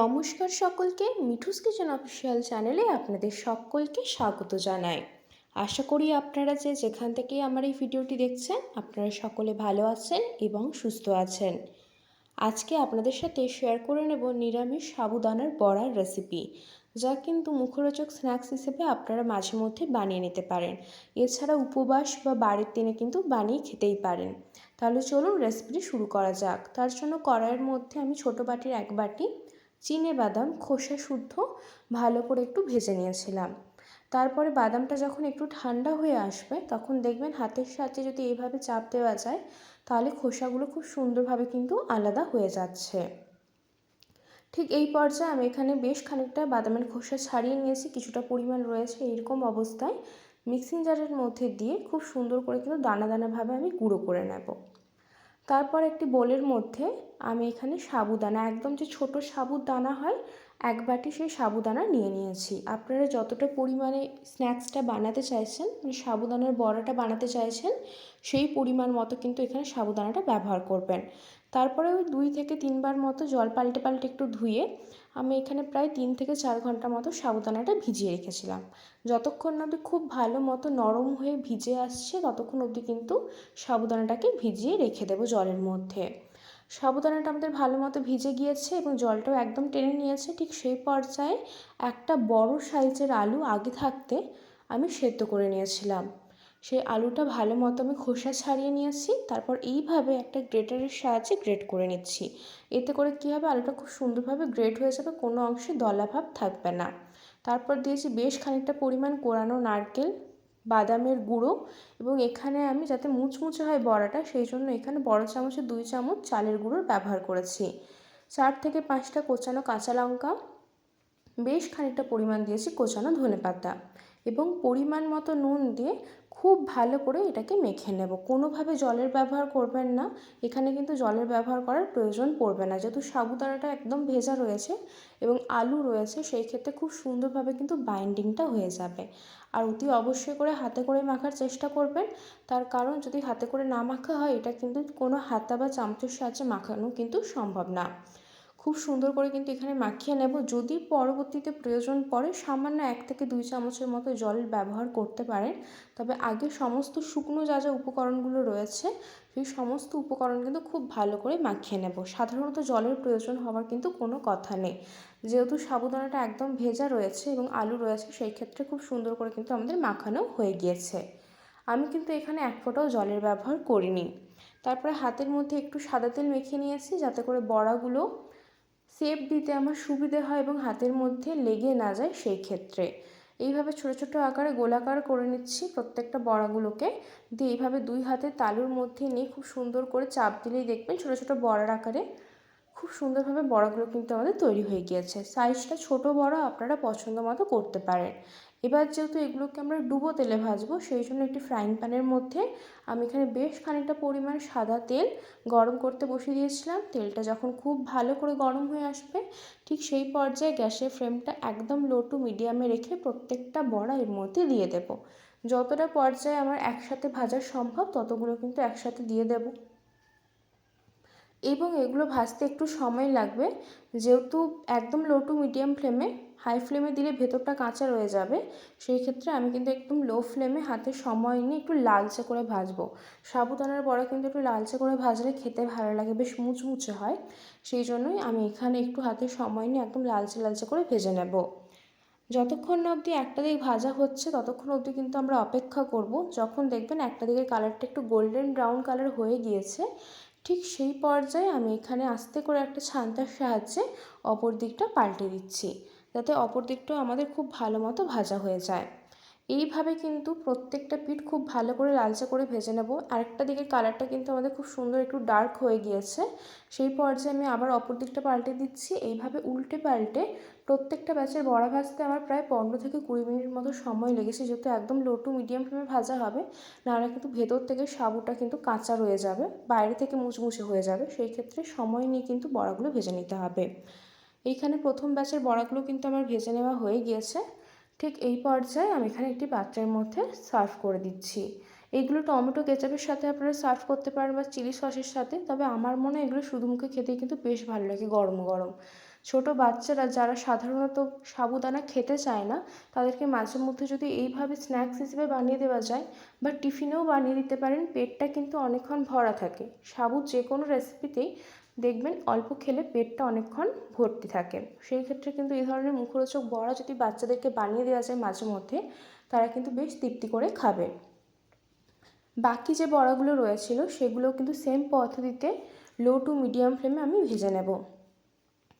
নমস্কার সকলকে, Mithu's kitchen official চ্যানেলে আপনাদের সকলকে স্বাগত জানাই। আশা করি আপনারা যেখান থেকেই আমার এই ভিডিওটি দেখছেন আপনারা সকলে ভালো আছেন এবং সুস্থ আছেন। আজকে আপনাদের সাথে শেয়ার করে নেব নিরামিষ সাবুদানার বড়ার রেসিপি, যা কিন্তু মুখরোচক স্ন্যাক্স হিসেবে আপনারা মাঝে মধ্যে বানিয়ে নিতে পারেন। এছাড়া উপবাস বা বাড়ির দিনে কিন্তু বানিয়ে খেতেই পারেন। তাহলে চলুন রেসিপিটি শুরু করা যাক। তার জন্য কড়াইয়ের মধ্যে আমি ছোটো বাটির 1 বাটি চিনেবাদাম খোসা শুদ্ধ ভালো করে একটু ভেজে নিয়েছিলাম। তারপরে বাদামটা যখন একটু ঠান্ডা হয়ে আসবে তখন দেখবেন হাতের সাথে যদি এইভাবে চাপ দেওয়া যায় তাহলে খোসাগুলো খুব সুন্দরভাবে কিন্তু আলাদা হয়ে যাচ্ছে। ঠিক এই পর্যায়ে আমি এখানে বেশ খানিকটা বাদামের খোসা ছাড়িয়ে নিয়েছি, কিছুটা পরিমাণ রয়েছে। এইরকম অবস্থায় মিক্সিং জারের মধ্যে দিয়ে খুব সুন্দর করে কিন্তু দানা দানাভাবে আমি গুঁড়ো করে নেব। তারপর একটি বোলের মধ্যে আমি এখানে সাবুদানা, একদম যে ছোট সাবুদানা হয় 1 বাটি সেই সাবুদানা নিয়ে নিয়েছি। আপনারা যতটা পরিমাণে স্ন্যাক্সটা বানাতে চাইছেন, মানে সাবুদানার বড়াটা বানাতে চাইছেন, সেই পরিমাণ মতো কিন্তু এখানে সাবুদানাটা ব্যবহার করবেন। তারপরে ওই 2 থেকে 3 বার মতো জল পাল্টে পাল্টে একটু ধুয়ে আমি এখানে প্রায় 3 থেকে 4 ঘন্টা মতো সাবুদানাটা ভিজিয়ে রেখেছিলাম। যতক্ষণ না অবধি খুব ভালো মতো নরম হয়ে ভিজে আসছে ততক্ষণ অবধি কিন্তু সাবুদানাটাকে ভিজিয়ে রেখে দেবো জলের মধ্যে। সাবুদানাটা আমাদের ভালো মতো ভিজে গিয়েছে এবং জলটাও একদম টেনে নিয়েছে। ঠিক সেই পর্যায়ে একটা বড় সাইজের আলু আগে থাকতে আমি সেদ্ধ করে নিয়েছিলাম। সেই আলুটা ভালো মতো আমি খোসা ছাড়িয়ে নিয়েছি। তারপর এইভাবে একটা গ্রেটারের সাহায্যে গ্রেট করে নিচ্ছি। এতে করে কী হবে, আলুটা খুব সুন্দরভাবে গ্রেট হয়ে যাবে, কোনো অংশে দলাভাব থাকবে না। তারপর দিয়েছি বেশ খানিকটা পরিমাণ কোরানো নারকেল, বাদামের গুঁড়ো, এবং এখানে আমি যাতে মুচমুচে হয় বড়াটা সেই জন্য এখানে বড় চামচে 2 চামচ চালের গুঁড়োর ব্যবহার করেছি। 4 থেকে 5টা কোচানো কাঁচা লঙ্কা, বেশ খানিকটা পরিমাণ দিয়েছি কোচানো ধনেপাতা এবং পরিমাণ মতো নুন দিয়ে খুব ভালো করে এটাকে মেখে নেব। কোনোভাবে জলের ব্যবহার করবেন না, এখানে কিন্তু জলের ব্যবহার করার প্রয়োজন পড়বে না, যেহেতু সাবুদানাটা একদম ভেজা রয়েছে এবং আলু রয়েছে, সেই ক্ষেত্রে খুব সুন্দরভাবে কিন্তু বাইন্ডিংটা হয়ে যাবে। আর অতি অবশ্যই করে হাতে করে মাখার চেষ্টা করবেন, তার কারণ যদি হাতে করে না মাখা হয় এটা কিন্তু কোনো হাতা বা চামচের সাহায্যে মাখানো কিন্তু সম্ভব না। খুব সুন্দর করে কিন্তু এখানে মাখিয়ে নেব। যদি পরবর্তীতে প্রয়োজন পড়ে সামান্য 1 থেকে 2 চামচের মতো জলের ব্যবহার করতে পারেন, তবে আগে সমস্ত শুকনো যা যা উপকরণগুলো রয়েছে সেই সমস্ত উপকরণ কিন্তু খুব ভালো করে মাখিয়ে নেব। সাধারণত জলের প্রয়োজন হওয়ার কিন্তু কোনো কথা নেই, যেহেতু সাবুদানাটা একদম ভেজা রয়েছে এবং আলু রয়েছে, সেই ক্ষেত্রে খুব সুন্দর করে কিন্তু আমাদের মাখানো হয়ে গিয়েছে। আমি কিন্তু এখানে 1 ফোঁটাও জলের ব্যবহার করিনি। তারপরে হাতের মধ্যে একটু সাদা তেল মেখে নিয়েছি যাতে করে বড়াগুলো শেপ দিতে আমার সুবিধে হয় এবং হাতের মধ্যে লেগে না যায় সেই ক্ষেত্রে। এইভাবে ছোটো ছোটো আকারে গোলাকার করে নিচ্ছি প্রত্যেকটা বড়াগুলোকে। দিয়ে এইভাবে 2 হাতে তালুর মধ্যে নিয়ে খুব সুন্দর করে চাপ দিলেই দেখবেন ছোটো ছোটো বড়ার আকারে খুব সুন্দরভাবে বড়াগুলো কিন্তু আমাদের তৈরি হয়ে গিয়েছে। সাইজটা ছোট বড় আপনারা পছন্দ মতো করতে পারেন। এবার যেহেতু এগুলোকে আমরা ডুবো তেলে ভাজবো, সেই জন্য একটি ফ্রাইং প্যানের মধ্যে আমি এখানে বেশ খানিকটা পরিমাণ সাদা তেল গরম করতে বসিয়ে দিয়েছিলাম। তেলটা যখন খুব ভালো করে গরম হয়ে আসবে ঠিক সেই পর্যায়ে গ্যাসের ফ্লেমটা একদম লো টু মিডিয়ামে রেখে প্রত্যেকটা বড়া এর মধ্যে দিয়ে দেব। যতটা পর্যায়ে আমার একসাথে ভাজা সম্ভব ততগুলো কিন্তু একসাথে দিয়ে দেব এবং এগুলো ভাজতে একটু সময় লাগবে, যেহেতু একদম লো টু মিডিয়াম ফ্লেমে, হাই ফ্লেমে দিলে ভেতরটা কাঁচা রয়ে যাবে। সেই ক্ষেত্রে আমি কিন্তু একদম লো ফ্লেমে হাতে সময় নিয়ে একটু লালচে করে ভাজবো। সাবুদানার বড়া কিন্তু একটু লালচে করে ভাজলে খেতে ভালো লাগে, বেশ মুচমুচে হয়। সেই জন্যই আমি এখানে একটু হাতে সময় নিয়ে একদম লালচে লালচে করে ভেজে নেব। যতক্ষণ না অবধি একটা দিক ভাজা হচ্ছে ততক্ষণ অবধি কিন্তু আমরা অপেক্ষা করব। যখন দেখবেন একটা দিকের কালারটা একটু গোল্ডেন ব্রাউন কালার হয়ে গিয়েছে ঠিক সেই পর্যায়ে আমি এখানে আস্তে করে একটা ছান্তার সাহায্যে অপর দিকটা পাল্টে দিচ্ছি, যাতে অপর দিকটাও আমাদের খুব ভালো মতো ভাজা হয়ে যায়। এইভাবে কিন্তু প্রত্যেকটা পিঠ খুব ভালো করে লালচে করে ভেজে নেব। আরেকটা দিকের কালারটা কিন্তু আমাদের খুব সুন্দর একটু ডার্ক হয়ে গিয়েছে, সেই পর্যায়ে আমি আবার অপর দিকটা পাল্টে দিচ্ছি। এইভাবে উল্টে পাল্টে প্রত্যেকটা ব্যাচের বড়া ভাজতে আমার প্রায় 15 থেকে 20 মিনিট মতো সময় লেগেছে, যেহেতু একদম লো টু মিডিয়াম ফ্লেমে ভাজা হবে, নাহলে কিন্তু ভেতর থেকে সাবুটা কিন্তু কাঁচা রয়ে যাবে, বাইরে থেকে মুচমুচে হয়ে যাবে। সেই ক্ষেত্রে সময় নিয়ে কিন্তু বড়াগুলো ভেজে নিতে হবে। এইখানে প্রথম ব্যাচের বড়াগুলো কিন্তু আমার ভেজে নেওয়া হয়ে গিয়েছে। ঠিক এই পর্যায়ে আমি এখানে একটি পাত্রের মধ্যে সার্ভ করে দিচ্ছি। এইগুলো টমেটো কেচাপের সাথে আপনারা সার্ভ করতে পারেন বা চিলি সসের সাথে, তবে আমার মনে হয় এগুলো শুধু মুখে খেতেই কিন্তু বেশ ভালো লাগে গরম গরম। ছোট বাচ্চারা যারা সাধারণত সাবুদানা খেতে চায় না, তাদেরকে মাঝে মধ্যে যদি এইভাবে স্ন্যাক্স হিসেবে বানিয়ে দেওয়া যায় বা টিফিনেও বানিয়ে দিতে পারেন, পেটটা কিন্তু অনেকক্ষণ ভরা থাকে। সাবুর যে কোনো রেসিপিতেই দেখবেন অল্প খেলে পেটটা অনেকক্ষণ ভর্তি থাকে। সেই ক্ষেত্রে কিন্তু এই ধরনের মুখরোচক বড়া যদি বাচ্চাদেরকে বানিয়ে দেওয়া যায় মাঝে মধ্যে, তারা কিন্তু বেশ তৃপ্তি করে খাবে। বাকি যে বড়াগুলো রয়েছিল সেগুলো কিন্তু সেম পদ্ধতিতে লো টু মিডিয়াম ফ্লেমে আমি ভেজে নেব।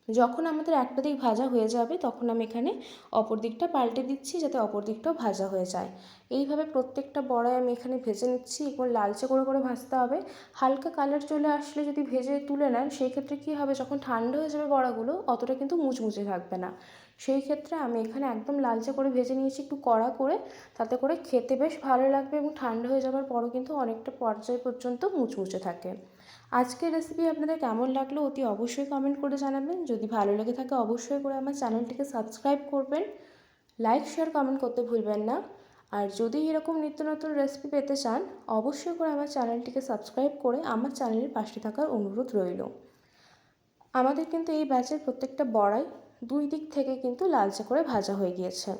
যখন আমাদের একটা দিক ভাজা হয়ে যাবে তখন আমি এখানে অপর দিকটা পাল্টে দিচ্ছি, যাতে অপর দিকটাও ভাজা হয়ে যায়। এইভাবে প্রত্যেকটা বড়াই আমি এখানে ভেজে নিচ্ছি এবং লালচে করে ভাজতে হবে। হালকা কালার চলে আসলে যদি ভেজে তুলে নেন, সেই ক্ষেত্রে কী হবে, যখন ঠান্ডা হয়ে যাবে বড়াগুলো অতটা কিন্তু মুচমুচে থাকবে না। সেই ক্ষেত্রে আমি এখানে একদম লালচে করে ভেজে নিয়েছি, একটু কড়া করে, তাতে করে খেতে বেশ ভালো লাগবে এবং ঠান্ডা হয়ে যাওয়ার পরও কিন্তু অনেকটা পর্যায় পর্যন্ত মুচমুচে থাকে। আজকের রেসিপি আপনাদের কেমন লাগলো অতি অবশ্যই কমেন্ট করে জানাবেন। যদি ভালো লেগে থাকে অবশ্যই করে আমার চ্যানেলটিকে সাবস্ক্রাইব করবেন, লাইক শেয়ার কমেন্ট করতে ভুলবেন না। আর যদি এরকম নিত্য নতুন রেসিপি পেতে চান অবশ্যই করে আমার চ্যানেলটিকে সাবস্ক্রাইব করে আমার চ্যানেলের পাশে থাকার অনুরোধ রইল। আমাদের কিন্তু এই ব্যাচের প্রত্যেকটা বড়াই দুই দিক থেকে কিন্তু লালচে করে ভাজা হয়ে গিয়েছে।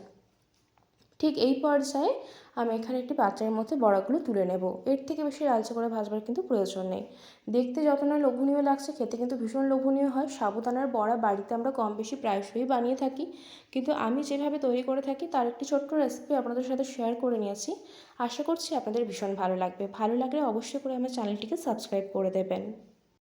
ঠিক এই পর্যায়ে আমি এখানে একটি পাত্রের মধ্যে বড়াগুলো তুলে নেব। এর থেকে বেশি লালচে করে ভাজবার কিন্তু প্রয়োজন নেই। দেখতে যত না লোভনীয় লাগছে, খেতে কিন্তু ভীষণ লোভনীয় হয়। সাবুদানার বড়া বাড়িতে আমরা কম বেশি প্রায়শই বানিয়ে থাকি, কিন্তু আমি যেভাবে তৈরি করে থাকি তার একটি ছোট্ট রেসিপি আপনাদের সাথে শেয়ার করে নিয়েছি। আশা করছি আপনাদের ভীষণ ভালো লাগবে। ভালো লাগলে অবশ্যই করে আমার চ্যানেলটিকে সাবস্ক্রাইব করে দেবেন।